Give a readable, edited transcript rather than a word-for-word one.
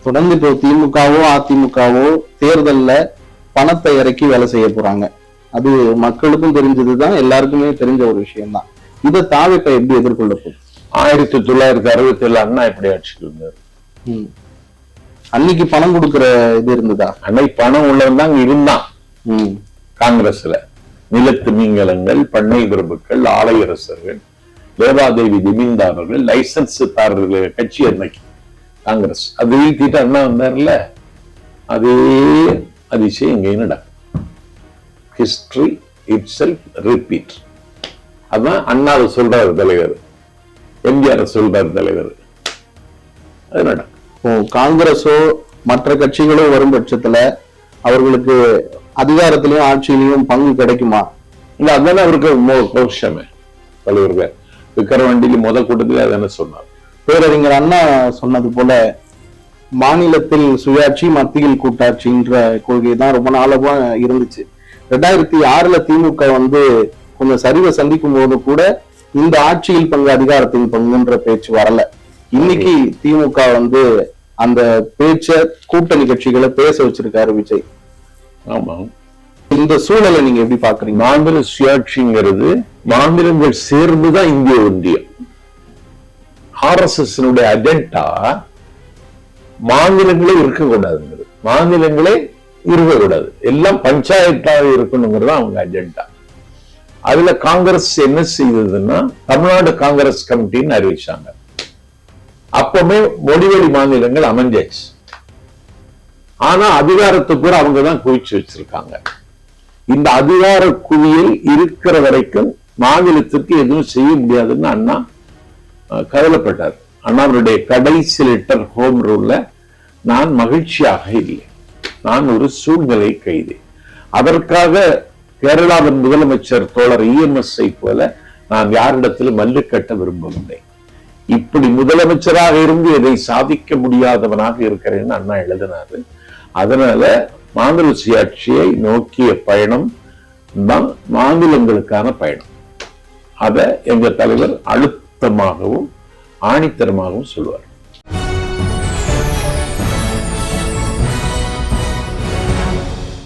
தொடர்ந்து இப்போ திமுகவோ அதிமுகவோ தேர்தல்ல பணத்தை இறக்கி வேலை செய்ய போறாங்க. அது மக்களுக்கும் தெரிஞ்சதுதான், எல்லாருக்குமே தெரிஞ்ச ஒரு விஷயம் தான். இதை தாவேக எப்படி எதிர்கொள்ள போகுது? 1967 அண்ணா எப்படி ஆட்சிக்கு இருந்தார்? அன்னைக்கு பணம் கொடுக்கிற இது இருந்ததா? அன்னைக்கு பணம் உள்ளவன் தான் இருந்தான். காங்கிரஸ்ல நிலத்து மீன்கலங்கள், பண்ணை பிரபுக்கள், ஆலையரசர்கள், தேவாதேவி ஜமீன்தாரர்கள், லைசன்ஸ் தாரர்கள் கட்சி அன்னைக்கு காங்கிரஸ். அது வீழ்த்திட்டு அண்ணா வந்தார்ல, அதே அதிசயம் இங்க நடக்கும். History it self repeat. அதான் அண்ணாவை சொல்றாரு தலைவர், எம்ஜிஆர் சொல்றாரு தலைவர். அது நடக்கும். காங்கிரஸோ மற்ற கட்சிகளோ வரும் பட்சத்துல அவர்களுக்கு அதிகாரத்திலையும் ஆட்சியிலையும் பங்கு கிடைக்குமா? இல்ல, அதுதானே அவருக்கு கோஷமே. தலைவர்கள் விக்கிரவாண்டியில் முதல் கூட்டத்தில் அதான சொன்னார். பேரறிஞர் அண்ணா சொன்னது போல மாநிலத்தில் சுயாட்சி, மத்தியில் கூட்டாட்சின்ற கொள்கை தான் ரொம்ப நாளா இருந்துச்சு. 2006 திமுக கொஞ்சம் சரிவை சந்திக்கும் போது கூட இந்த ஆட்சியில் பங்கு, அதிகாரத்தின் பங்குன்ற பேச்சு வரல. இன்னைக்கு திமுக அந்த பேச்ச கூட்டணி கட்சிகளை பேச வச்சிருக்காரு விஜய். ஆமா, இந்த சூழலை நீங்க எப்படி பாக்குறீங்க? மாநில சுயாட்சிங்கிறது மாநிலங்கள் சேர்ந்துதான் இந்திய ஒன்றியம். RSS அஜெண்டா மாநிலங்களே இருக்கக்கூடாதுங்கிறது, மாநிலங்களே இருக்கக்கூடாது, எல்லாம் பஞ்சாயத்தாக இருக்கணுங்கிறது அவங்க அஜெண்டா. அதுல காங்கிரஸ் என்ன செய்ததுன்னா தமிழ்நாடு காங்கிரஸ் கமிட்டின்னு அறிவிச்சாங்க. அப்பவே மொழிவழி மாநிலங்கள் அமைஞ்சாச்சு. ஆனா அதிகாரத்தை கூட அவங்கதான் குவிச்சு வச்சிருக்காங்க. இந்த அதிகார குவியல் இருக்கிற வரைக்கும் மாநிலத்திற்கு எதுவும் செய்ய முடியாதுன்னு அண்ணா கவலைப்பட்டார். அண்ணாவுடைய கடைசி லெட்டர் ஹோம் ரூல்ல, நான் மகிழ்ச்சியாக இல்லை, நான் ஒரு சூழ்நிலை கைது. அதற்காக கேரளாவின் முதலமைச்சர் தோழர் EMS போல நான் யாரிடத்திலும் மல்லு கட்ட விரும்பவில்லை. இப்படி முதலமைச்சராக இருந்து எதை சாதிக்க முடியாதவனாக இருக்கிறேன்னு அண்ணா எழுதினாரு. அதனால மாநில சுயாட்சியை நோக்கிய பயணம் தான் மாநிலங்களுக்கான பயணம். அத எங்க தலைவர் அழுத்தமாகவும் ஆணித்தரமாகவும் சொல்லுவார்.